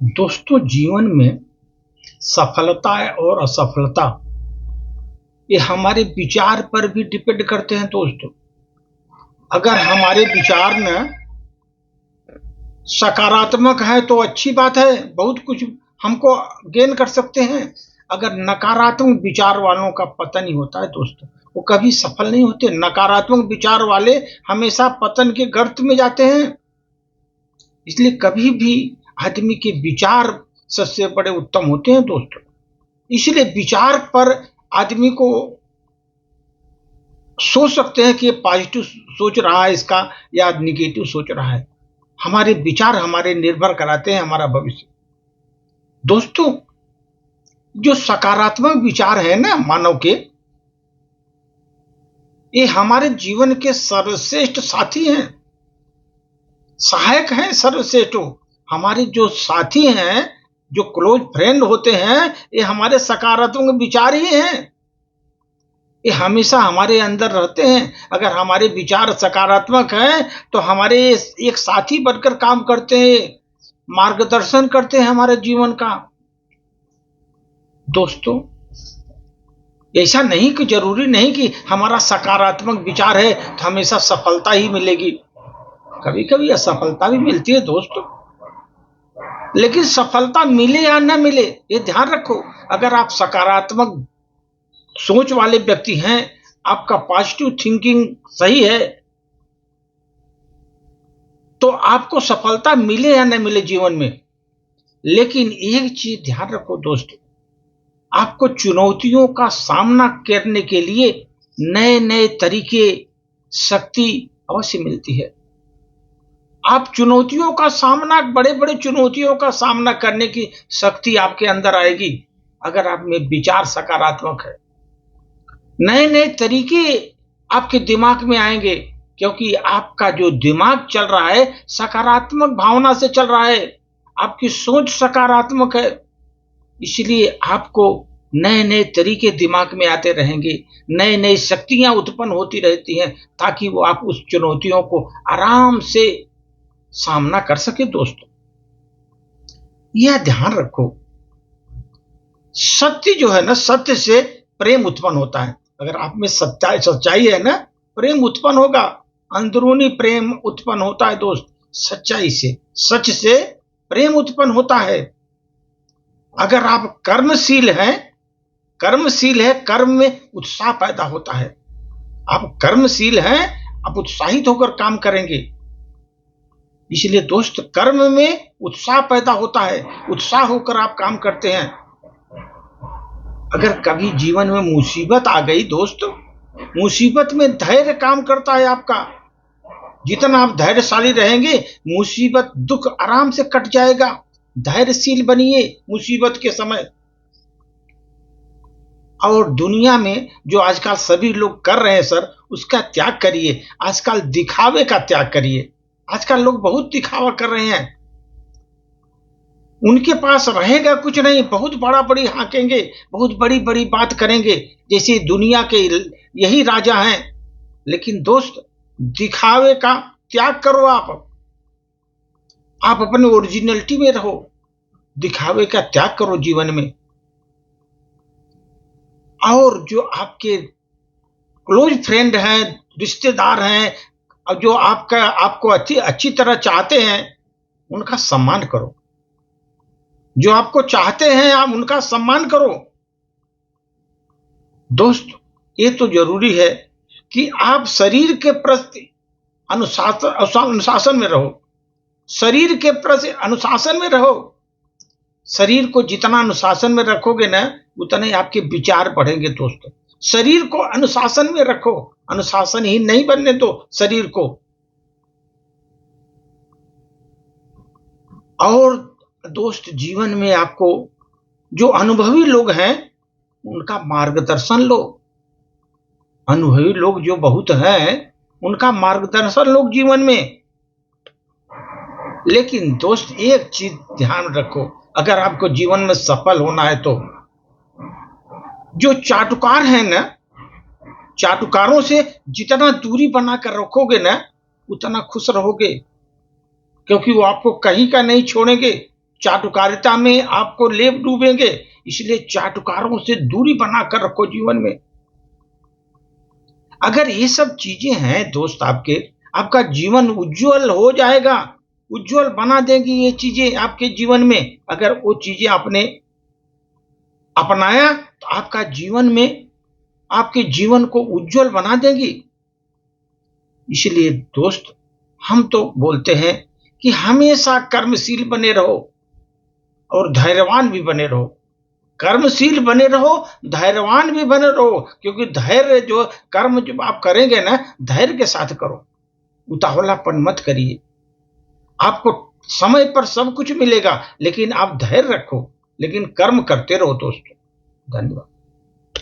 दोस्तों, जीवन में सफलता और असफलता ये हमारे विचार पर भी डिपेंड करते हैं। दोस्तों, अगर हमारे विचार न सकारात्मक है तो अच्छी बात है, बहुत कुछ हमको गेन कर सकते हैं। अगर नकारात्मक विचार वालों का पतन ही होता है दोस्तों, वो कभी सफल नहीं होते। नकारात्मक विचार वाले हमेशा पतन के गर्त में जाते हैं। इसलिए कभी भी आदमी के विचार सबसे बड़े उत्तम होते हैं दोस्तों। इसलिए विचार पर आदमी को सोच सकते हैं कि ये पॉजिटिव सोच रहा है इसका या निगेटिव सोच रहा है। हमारे विचार हमारे निर्भर कराते हैं हमारा भविष्य। दोस्तों, जो सकारात्मक विचार है ना मानव के, ये हमारे जीवन के सर्वश्रेष्ठ साथी हैं, सहायक हैं। सर्वश्रेष्ठ हमारे जो साथी हैं, जो क्लोज फ्रेंड होते हैं, ये हमारे सकारात्मक विचार ही हैं। ये हमेशा हमारे अंदर रहते हैं। अगर हमारे विचार सकारात्मक हैं तो हमारे एक साथी बनकर काम करते हैं, मार्गदर्शन करते हैं हमारे जीवन का। दोस्तों, ऐसा नहीं कि जरूरी नहीं कि हमारा सकारात्मक विचार है तो हमेशा सफलता ही मिलेगी। कभी कभी असफलता भी मिलती है दोस्तों, लेकिन सफलता मिले या न मिले ये ध्यान रखो। अगर आप सकारात्मक सोच वाले व्यक्ति हैं, आपका पॉजिटिव थिंकिंग सही है, तो आपको सफलता मिले या न मिले जीवन में, लेकिन एक चीज ध्यान रखो दोस्तों, आपको चुनौतियों का सामना करने के लिए नए नए तरीके, शक्ति अवश्य मिलती है। आप चुनौतियों का सामना, बड़े बड़े चुनौतियों का सामना करने की शक्ति आपके अंदर आएगी अगर आप में विचार सकारात्मक है। नए नए तरीके आपके दिमाग में आएंगे, क्योंकि आपका जो दिमाग चल रहा है सकारात्मक भावना से चल रहा है, आपकी सोच सकारात्मक है। इसलिए आपको नए नए तरीके दिमाग में आते रहेंगे, नई नई शक्तियां उत्पन्न होती रहती हैं, ताकि वो आप उस चुनौतियों को आराम से सामना कर सके। दोस्तों, यह ध्यान रखो, सत्य जो है ना, सत्य से प्रेम उत्पन्न होता है। अगर आप में सच्चाई है ना, प्रेम उत्पन्न होगा, अंदरूनी प्रेम उत्पन्न होता है दोस्त। सच्चाई से, सच से प्रेम उत्पन्न होता है। अगर आप कर्मशील हैं, कर्म में उत्साह पैदा होता है। आप कर्मशील हैं, आप उत्साहित होकर काम करेंगे। इसलिए दोस्त, कर्म में उत्साह पैदा होता है, उत्साह होकर आप काम करते हैं। अगर कभी जीवन में मुसीबत आ गई दोस्त, मुसीबत में धैर्य काम करता है आपका। जितना आप धैर्यशाली रहेंगे, मुसीबत दुख आराम से कट जाएगा। धैर्यशील बनिए मुसीबत के समय। और दुनिया में जो आजकल सभी लोग कर रहे हैं सर, उसका त्याग करिए। आजकल दिखावे का त्याग करिए। आजकल लोग बहुत दिखावा कर रहे हैं, उनके पास रहेगा कुछ नहीं, बहुत बड़ा बड़ी हाँकेंगे, बहुत बड़ी बड़ी बात करेंगे, जैसे दुनिया के यही राजा हैं। लेकिन दोस्त, दिखावे का त्याग करो। आप अपने ओरिजिनलिटी में रहो, दिखावे का त्याग करो जीवन में। और जो आपके क्लोज फ्रेंड हैं, रिश्तेदार हैं, और जो आपको अच्छी तरह चाहते हैं, उनका सम्मान करो। जो आपको चाहते हैं, आप उनका सम्मान करो। दोस्त, ये तो जरूरी है कि आप शरीर के प्रति अनुशासन में रहो। शरीर के प्रति अनुशासन में रहो। शरीर को जितना अनुशासन में रखोगे ना, उतने आपके विचार बढ़ेंगे दोस्तों। शरीर को अनुशासन में रखो, अनुशासन ही नहीं बनने दो शरीर को। और दोस्त, जीवन में आपको जो अनुभवी लोग हैं, उनका मार्गदर्शन लो। अनुभवी लोग जो बहुत हैं, उनका मार्गदर्शन लो जीवन में। लेकिन दोस्त, एक चीज ध्यान रखो, अगर आपको जीवन में सफल होना है तो जो चाटुकार हैं ना, चाटुकारों से जितना दूरी बनाकर रखोगे ना, उतना खुश रहोगे, क्योंकि वो आपको कहीं का नहीं छोड़ेंगे। चाटुकारिता में आपको लेप डूबेंगे। इसलिए चाटुकारों से दूरी बनाकर रखो जीवन में। अगर ये सब चीजें हैं दोस्त आपका जीवन उज्जवल हो जाएगा, उज्जवल बना देंगी ये चीजें आपके जीवन में। अगर वो चीजें आपने अपनाया तो आपके जीवन को उज्जवल बना देंगी। इसलिए दोस्त, हम तो बोलते हैं कि हमेशा कर्मशील बने रहो और धैर्यवान भी बने रहो। कर्मशील बने रहो, धैर्यवान भी बने रहो, क्योंकि धैर्य जो कर्म जब आप करेंगे ना, धैर्य के साथ करो, उतावलापन मत करिए। आपको समय पर सब कुछ मिलेगा, लेकिन आप धैर्य रखो, लेकिन कर्म करते रहो दोस्तों। धन्यवाद।